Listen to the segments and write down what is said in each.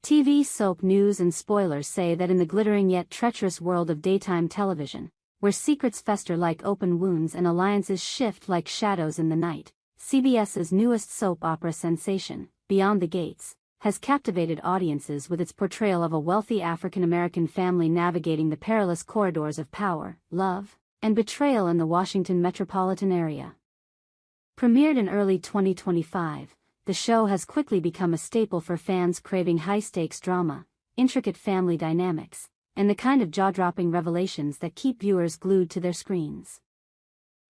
TV soap news and spoilers say that in the glittering yet treacherous world of daytime television, where secrets fester like open wounds and alliances shift like shadows in the night, CBS's newest soap opera sensation, Beyond the Gates, has captivated audiences with its portrayal of a wealthy African-American family navigating the perilous corridors of power, love, and betrayal in the Washington metropolitan area. Premiered in early 2025, the show has quickly become a staple for fans craving high-stakes drama, intricate family dynamics, and the kind of jaw-dropping revelations that keep viewers glued to their screens.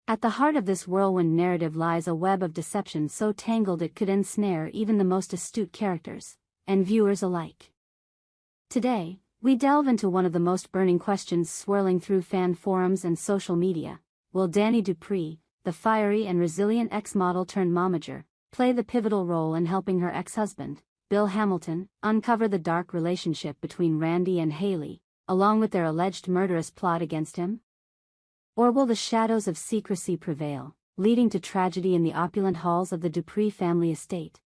At the heart of this whirlwind narrative lies a web of deception so tangled it could ensnare even the most astute characters, and viewers alike. Today, we delve into one of the most burning questions swirling through fan forums and social media: will Dani Dupree, the fiery and resilient ex-model turned momager, play the pivotal role in helping her ex-husband, Bill Hamilton, uncover the dark relationship between Randy and Haley, along with their alleged murderous plot against him? Or will the shadows of secrecy prevail, leading to tragedy in the opulent halls of the Dupree family estate?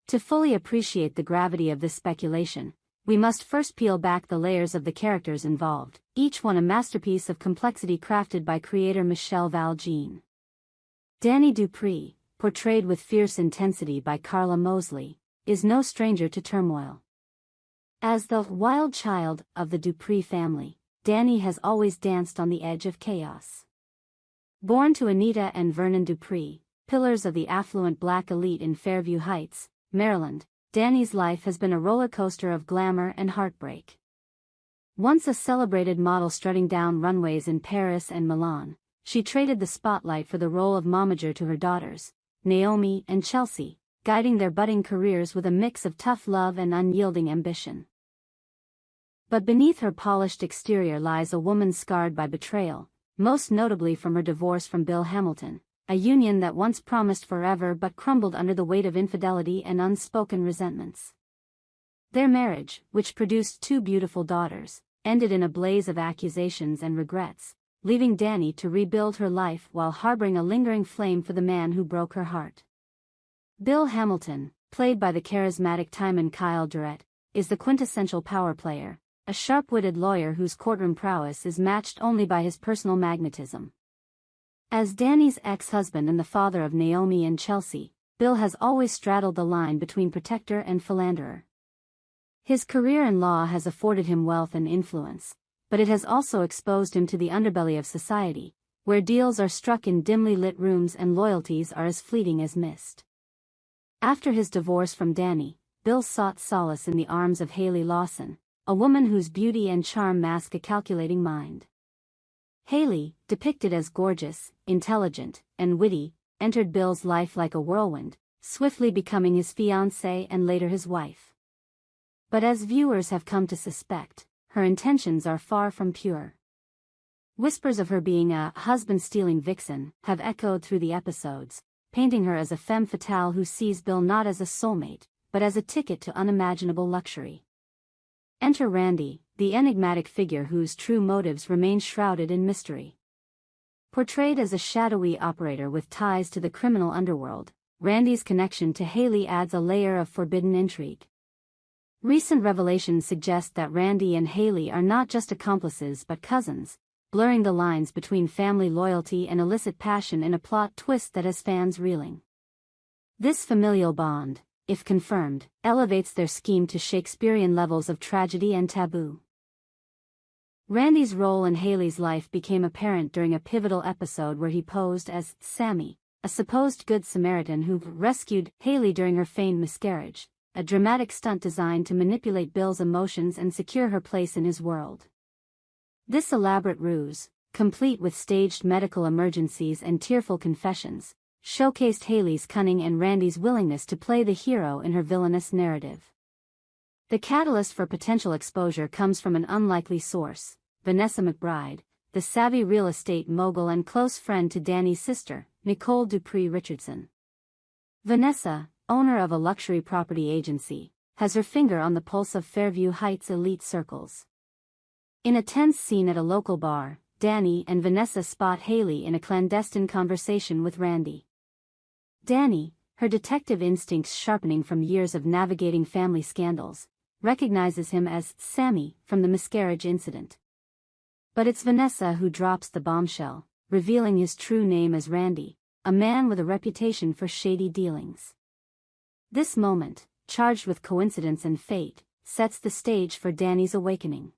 To fully appreciate the gravity of this speculation, we must first peel back the layers of the characters involved, each one a masterpiece of complexity crafted by creator Michelle Val-Jean. Dani Dupree, portrayed with fierce intensity by Carla Mosley, is no stranger to turmoil. As the wild child of the Dupree family, Dani has always danced on the edge of chaos. Born to Anita and Vernon Dupree, pillars of the affluent black elite in Fairview Heights, Maryland, Dani's life has been a roller coaster of glamour and heartbreak. Once a celebrated model strutting down runways in Paris and Milan, she traded the spotlight for the role of momager to her daughters, Naomi and Chelsea, guiding their budding careers with a mix of tough love and unyielding ambition. But beneath her polished exterior lies a woman scarred by betrayal, most notably from her divorce from Bill Hamilton, a union that once promised forever but crumbled under the weight of infidelity and unspoken resentments. Their marriage, which produced two beautiful daughters, ended in a blaze of accusations and regrets, leaving Dani to rebuild her life while harboring a lingering flame for the man who broke her heart. Bill Hamilton, played by the charismatic Timon Kyle Durrett, is the quintessential power player, a sharp-witted lawyer whose courtroom prowess is matched only by his personal magnetism. As Dani's ex-husband and the father of Naomi and Chelsea, Bill has always straddled the line between protector and philanderer. His career in law has afforded him wealth and influence, but it has also exposed him to the underbelly of society, where deals are struck in dimly lit rooms and loyalties are as fleeting as mist. After his divorce from Dani, Bill sought solace in the arms of Haley Lawson, a woman whose beauty and charm mask a calculating mind. Haley, depicted as gorgeous, intelligent, and witty, entered Bill's life like a whirlwind, swiftly becoming his fiancée and later his wife. But as viewers have come to suspect, her intentions are far from pure. Whispers of her being a husband-stealing vixen have echoed through the episodes, painting her as a femme fatale who sees Bill not as a soulmate, but as a ticket to unimaginable luxury. Enter Randy, the enigmatic figure whose true motives remain shrouded in mystery. Portrayed as a shadowy operator with ties to the criminal underworld, Randy's connection to Haley adds a layer of forbidden intrigue. Recent revelations suggest that Randy and Haley are not just accomplices but cousins, blurring the lines between family loyalty and illicit passion in a plot twist that has fans reeling. This familial bond, if confirmed, elevates their scheme to Shakespearean levels of tragedy and taboo. Randy's role in Haley's life became apparent during a pivotal episode where he posed as Sammy, a supposed Good Samaritan who rescued Haley during her feigned miscarriage, a dramatic stunt designed to manipulate Bill's emotions and secure her place in his world. This elaborate ruse, complete with staged medical emergencies and tearful confessions, showcased Haley's cunning and Randy's willingness to play the hero in her villainous narrative. The catalyst for potential exposure comes from an unlikely source: Vanessa McBride, the savvy real estate mogul and close friend to Dani's sister, Nicole Dupree Richardson. Vanessa, owner of a luxury property agency, has her finger on the pulse of Fairview Heights elite circles. In a tense scene at a local bar, Dani and Vanessa spot Haley in a clandestine conversation with Randy. Dani, her detective instincts sharpening from years of navigating family scandals, recognizes him as Sammy from the miscarriage incident. But it's Vanessa who drops the bombshell, revealing his true name as Randy, a man with a reputation for shady dealings. This moment, charged with coincidence and fate, sets the stage for Dani's awakening.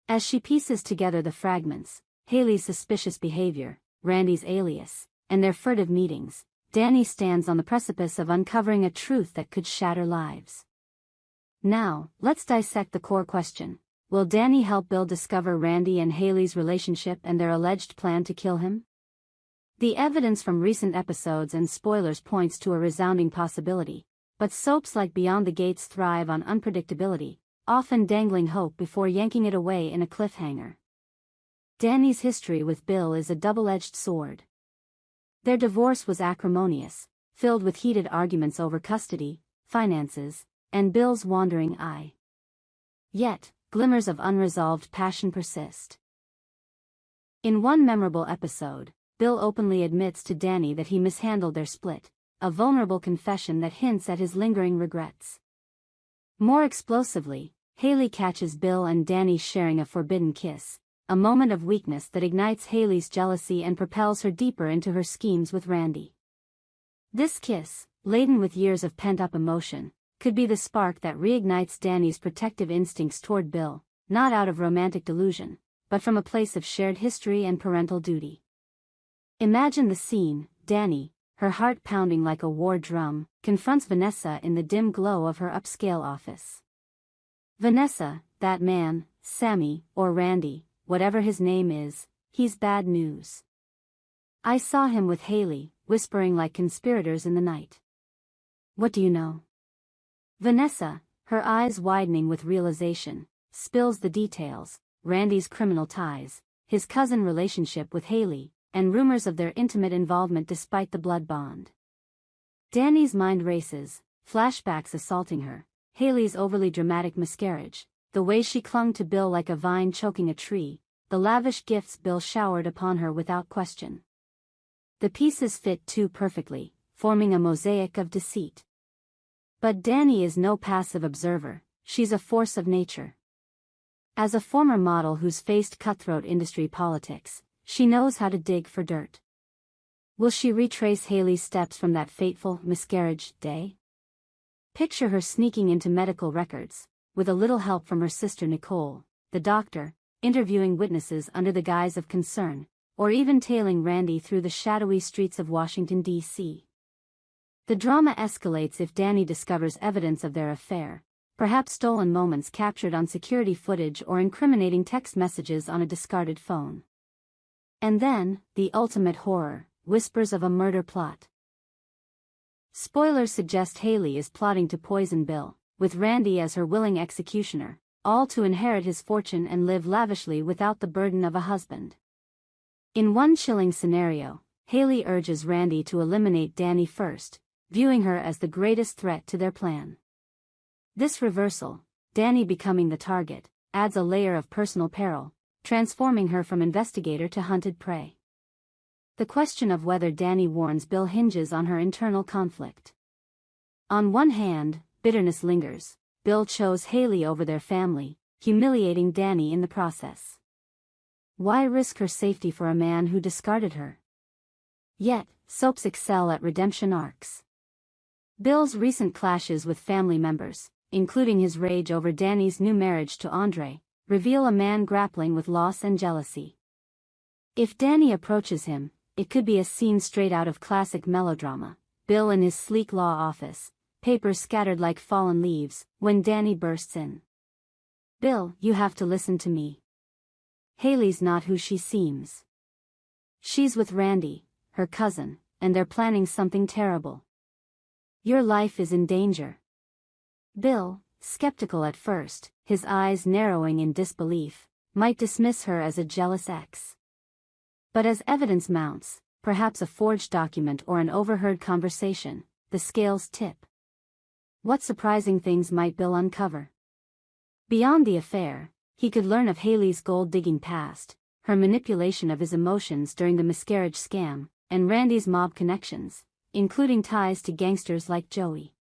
As she pieces together the fragments, Haley's suspicious behavior, Randy's alias, and their furtive meetings, Dani stands on the precipice of uncovering a truth that could shatter lives. Now, let's dissect the core question. Will Dani help Bill discover Randy and Haley's relationship and their alleged plan to kill him? The evidence from recent episodes and spoilers points to a resounding possibility, but soaps like Beyond the Gates thrive on unpredictability, often dangling hope before yanking it away in a cliffhanger. Dani's history with Bill is a double-edged sword. Their divorce was acrimonious, filled with heated arguments over custody, finances, and Bill's wandering eye. Yet, glimmers of unresolved passion persist. In one memorable episode, Bill openly admits to Dani that he mishandled their split, a vulnerable confession that hints at his lingering regrets. More explosively, Haley catches Bill and Dani sharing a forbidden kiss, a moment of weakness that ignites Haley's jealousy and propels her deeper into her schemes with Randy. This kiss, laden with years of pent-up emotion, could be the spark that reignites Dani's protective instincts toward Bill, not out of romantic delusion, but from a place of shared history and parental duty. Imagine the scene. Dani, her heart pounding like a war drum, confronts Vanessa in the dim glow of her upscale office. Vanessa, that man, Sammy, or Randy, whatever his name is, he's bad news. I saw him with Haley, whispering like conspirators in the night. What do you know? Vanessa, her eyes widening with realization, spills the details: Randy's criminal ties, his cousin relationship with Haley, and rumors of their intimate involvement despite the blood bond. Dani's mind races, flashbacks assaulting her, Haley's overly dramatic miscarriage, the way she clung to Bill like a vine choking a tree, the lavish gifts Bill showered upon her without question. The pieces fit too perfectly, forming a mosaic of deceit. But Dani is no passive observer, she's a force of nature. As a former model who's faced cutthroat industry politics, she knows how to dig for dirt. Will she retrace Haley's steps from that fateful miscarriage day? Picture her sneaking into medical records, with a little help from her sister Nicole, the doctor, interviewing witnesses under the guise of concern, or even tailing Randy through the shadowy streets of Washington, D.C. The drama escalates if Dani discovers evidence of their affair, perhaps stolen moments captured on security footage or incriminating text messages on a discarded phone. And then, the ultimate horror, whispers of a murder plot. Spoilers suggest Haley is plotting to poison Bill, with Randy as her willing executioner, all to inherit his fortune and live lavishly without the burden of a husband. In one chilling scenario, Haley urges Randy to eliminate Dani first, viewing her as the greatest threat to their plan. This reversal, Dani becoming the target, adds a layer of personal peril, transforming her from investigator to hunted prey. The question of whether Dani warns Bill hinges on her internal conflict. On one hand, bitterness lingers. Bill chose Haley over their family, humiliating Dani in the process. Why risk her safety for a man who discarded her? Yet, soaps excel at redemption arcs. Bill's recent clashes with family members, including his rage over Dani's new marriage to Andre, reveal a man grappling with loss and jealousy. If Dani approaches him, it could be a scene straight out of classic melodrama. Bill in his sleek law office, papers scattered like fallen leaves, when Dani bursts in. "Bill, you have to listen to me. Haley's not who she seems. She's with Randy, her cousin, and they're planning something terrible. Your life is in danger." Bill, skeptical at first, his eyes narrowing in disbelief, might dismiss her as a jealous ex. But as evidence mounts, perhaps a forged document or an overheard conversation, the scales tip. What surprising things might Bill uncover? Beyond the affair, he could learn of Haley's gold-digging past, her manipulation of his emotions during the miscarriage scam, and Randy's mob connections, including ties to gangsters like Joey.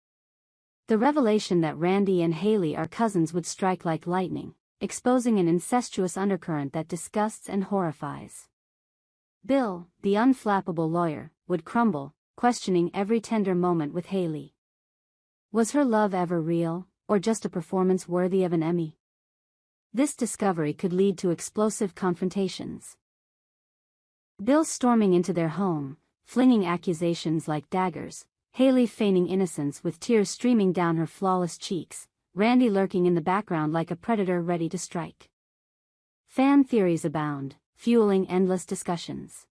The revelation that Randy and Haley are cousins would strike like lightning, exposing an incestuous undercurrent that disgusts and horrifies. Bill, the unflappable lawyer, would crumble, questioning every tender moment with Haley. Was her love ever real, or just a performance worthy of an Emmy? This discovery could lead to explosive confrontations. Bill storming into their home, flinging accusations like daggers, Haley feigning innocence with tears streaming down her flawless cheeks, Randy lurking in the background like a predator ready to strike. Fan theories abound, fueling endless discussions.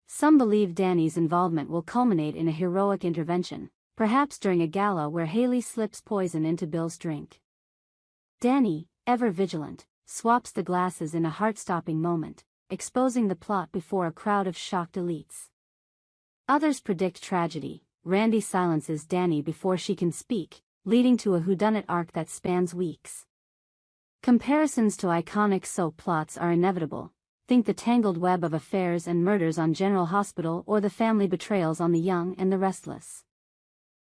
Some believe Dani's involvement will culminate in a heroic intervention, perhaps during a gala where Haley slips poison into Bill's drink. Dani, ever vigilant, swaps the glasses in a heart-stopping moment, exposing the plot before a crowd of shocked elites. Others predict tragedy. Randy silences Dani before she can speak, leading to a whodunit arc that spans weeks. Comparisons to iconic soap plots are inevitable. Think the tangled web of affairs and murders on General Hospital or the family betrayals on The Young and the Restless.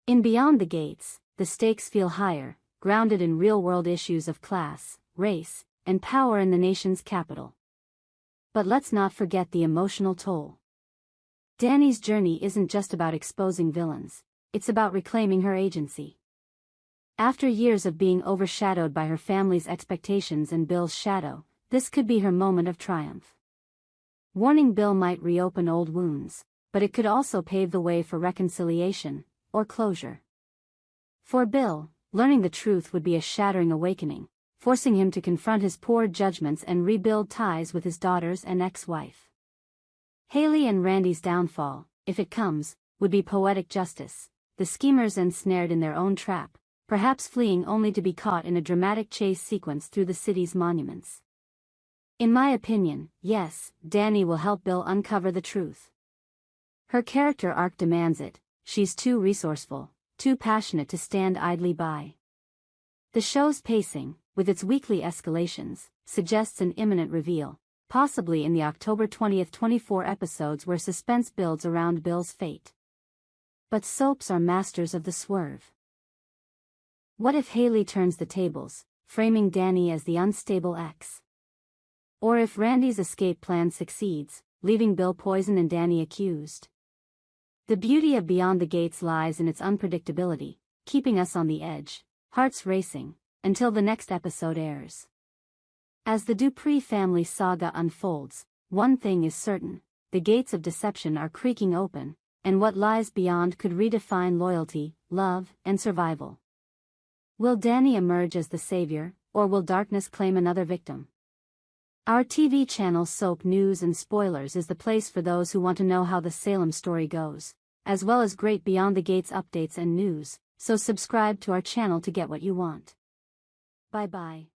In Beyond the Gates, the stakes feel higher, grounded in real-world issues of class, race, and power in the nation's capital. But let's not forget the emotional toll. Dani's journey isn't just about exposing villains, it's about reclaiming her agency. After years of being overshadowed by her family's expectations and Bill's shadow, this could be her moment of triumph. Warning: Bill might reopen old wounds, but it could also pave the way for reconciliation, or closure. For Bill, learning the truth would be a shattering awakening, forcing him to confront his poor judgments and rebuild ties with his daughters and ex-wife. Haley and Randy's downfall, if it comes, would be poetic justice, the schemers ensnared in their own trap, perhaps fleeing only to be caught in a dramatic chase sequence through the city's monuments. In my opinion, yes, Dani will help Bill uncover the truth. Her character arc demands it. She's too resourceful, too passionate to stand idly by. The show's pacing, with its weekly escalations, suggests an imminent reveal, possibly in the October 20, 24 episodes where suspense builds around Bill's fate. But soaps are masters of the swerve. What if Haley turns the tables, framing Dani as the unstable ex? Or if Randy's escape plan succeeds, leaving Bill poisoned and Dani accused? The beauty of Beyond the Gates lies in its unpredictability, keeping us on the edge, hearts racing, until the next episode airs. As the Dupree family saga unfolds, one thing is certain: the gates of deception are creaking open, and what lies beyond could redefine loyalty, love, and survival. Will Dani emerge as the savior, or will darkness claim another victim? Our TV channel Soap News and Spoilers is the place for those who want to know how the Salem story goes, as well as great Beyond the Gates updates and news, so subscribe to our channel to get what you want. Bye-bye.